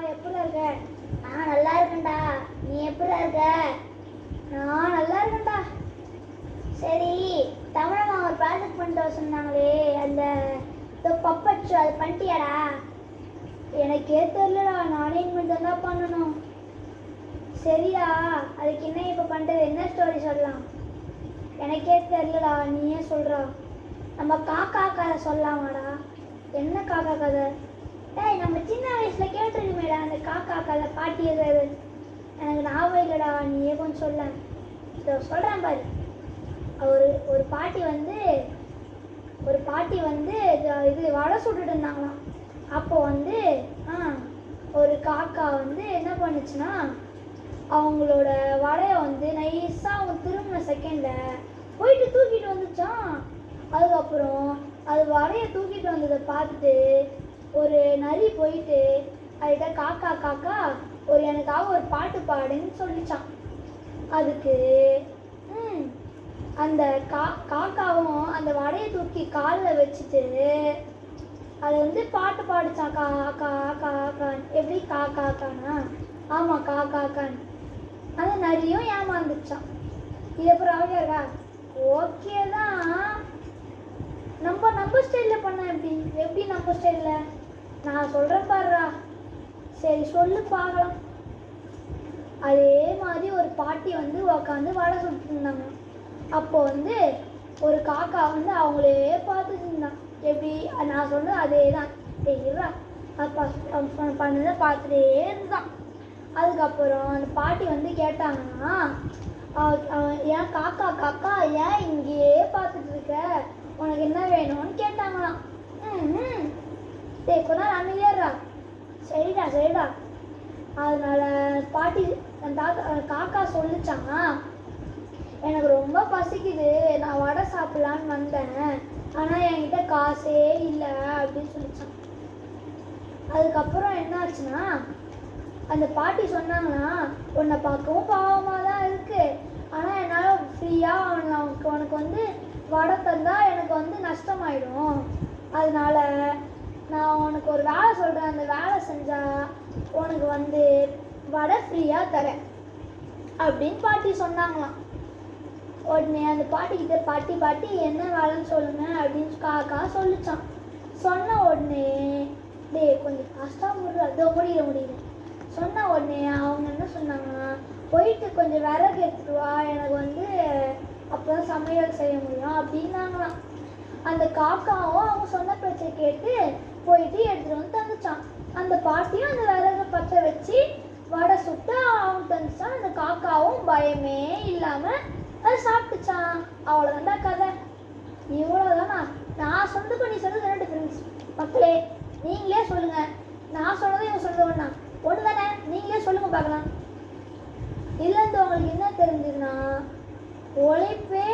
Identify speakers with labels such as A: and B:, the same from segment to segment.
A: எப்படி இருக்க? நான் நல்லா இருக்கேன்டா. நீ எப்படி இருக்க? நான் நல்லா இருக்கேன்டா. சரி, தமிழம்மா ஒரு ப்ராஜெக்ட் பண்ணிட்டு வர சொன்னாங்களே, அந்த பப்பட் அது பண்ணிட்டியாடா? எனக்கே தெரியலடா, நானே இனிமேல் தான் பண்ணணும். சரிடா, அதுக்கு என்ன இப்போ பண்ணுறது? என்ன ஸ்டோரி சொல்லலாம்? எனக்கே தெரியலடா, நீயே சொல்கிறா. நம்ம காக்கா கதை சொல்லலாமாடா? என்ன காக்கா கதை? டேய், நம்ம சின்ன வயசில் கேட்டிருக்குமேடா அந்த காக்கா கதை, பாட்டி எதாவது. எனக்கு ஞாபகம் இல்லைடா, நீயே கொஞ்சம் சொல்ல. இதோ சொல்கிறேன் பாரு. ஒரு பாட்டி வந்து இது வடை சுட்டுட்டு இருந்தாங்களாம். அப்போ வந்து ஒரு காக்கா வந்து என்ன பண்ணுச்சுன்னா, அவங்களோட வடையை வந்து நைஸாக அவங்க திரும்பின செகண்டில் போயிட்டு தூக்கிட்டு வந்துச்சான். அதுக்கப்புறம் அது வடையை தூக்கிட்டு வந்ததை பார்த்துட்டு ஒரு நரி போயிட்டு அதுகிட்ட காக்கா காக்கா எனக்காக ஒரு பாட்டு பாடுன்னு சொல்லிச்சான். அதுக்கு அந்த காக்காவும் அந்த வடையை தூக்கி காலில் வச்சுட்டு அது வந்து பாட்டு பாடிச்சான். காக்கான். எப்படி காக்காக்கானா? ஆமாம், காக்காக்கான். அந்த நரியும் ஏமாந்துச்சான். இது அப்புறம் அவங்க இருக்கா? ஓகே தான். நம்ம ஸ்டைலில் பண்ண எப்படி நம்ம ஸ்டைலில்? நான் சொல்கிறேன் பாருடா. சரி சொல்லு பார்க்கலாம். அதே மாதிரி ஒரு பாட்டி வந்து உக்காந்து வடை சுட்டு இருந்தாங்க. அப்போ வந்து ஒரு காக்கா வந்து அவங்களே பார்த்துட்டு இருந்தான். எப்படி? நான் சொன்னது அதே தான். தெரியுறா, அது பண்ணதை பார்த்துட்டே இருந்தான். அதுக்கப்புறம் அந்த பாட்டி வந்து கேட்டாங்கன்னா, ஏன் காக்கா காக்கா ஏன் இங்கேயே பார்த்துட்டு இருக்க, உனக்கு என்ன வேணும்னு கேட்டாங்களாம். கொஞ்ச நாள் அமைதியாடுறா. சரிடா. அதனால பாட்டி காக்கா சொல்லிச்சாங்க, எனக்கு ரொம்ப பசிக்குது, நான் வடை சாப்பிடலான்னு வந்தேன், ஆனால் என்கிட்ட காசே இல்லை அப்படின்னு சொல்லிச்சான். அதுக்கப்புறம் என்ன ஆச்சுன்னா, அந்த பாட்டி சொன்னாங்கன்னா, உன்னை பார்க்கவும் பாவமாக தான் இருக்கு, ஆனால் என்னால் ஃப்ரீயாக உனக்கு வந்து வடை தந்தால் எனக்கு வந்து நஷ்டமாயிடும். அதனால நான் உனக்கு ஒரு வேலை சொல்கிறேன், அந்த வேலை செஞ்சால் உனக்கு வந்து வடை ஃப்ரீயாக தரேன் அப்படின்னு பாட்டி சொன்னாங்களாம். உடனே அந்த பாட்டிக்கிட்ட பாட்டி என்ன வேலைன்னு சொல்லுங்க அப்படின்னு காக்கா சொல்லிச்சான். சொன்ன உடனே கொஞ்சம் கஷ்டம் முடியல. சொன்ன உடனே அவங்க என்ன சொன்னாங்கன்னா, போயிட்டு கொஞ்சம் விறகு எடுத்துட்டு வா, எனக்கு வந்து அப்போதான் சமையல் செய்ய முடியும் அப்படின்னாங்களாம். அந்த காக்காவும் அவங்க சொன்ன பேச்சை கேட்டு போயிட்டு எடுத்துட்டு வந்து தந்துச்சான். அந்த பாட்டியும் அந்த விறகு பற்ற வச்சு வடை சுட்டு அவங்க தந்துச்சான். அந்த காக்காவும் பயமே இல்லாமல் அதை சாப்பிட்டுச்சான். அவ்வளோதான்டா கதை. இவ்வளோதானா? நான் சொன்னதுக்கும் நீ சொன்னது என்ன டிஃப்ரென்ஸ்? மக்களே நீங்களே சொல்லுங்க. நான் சொன்னதும் இவங்க சொன்னது ஒன்று தானே? நீங்களே சொல்லுங்க பார்க்கலாம். இதுலேருந்து உங்களுக்கு என்ன தெரிஞ்சதுன்னா, உழைப்பே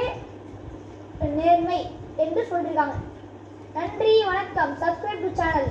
A: நேர்மை என்று சொல்லியிருக்காங்க. நன்றி, வணக்கம். Subscribe to channel.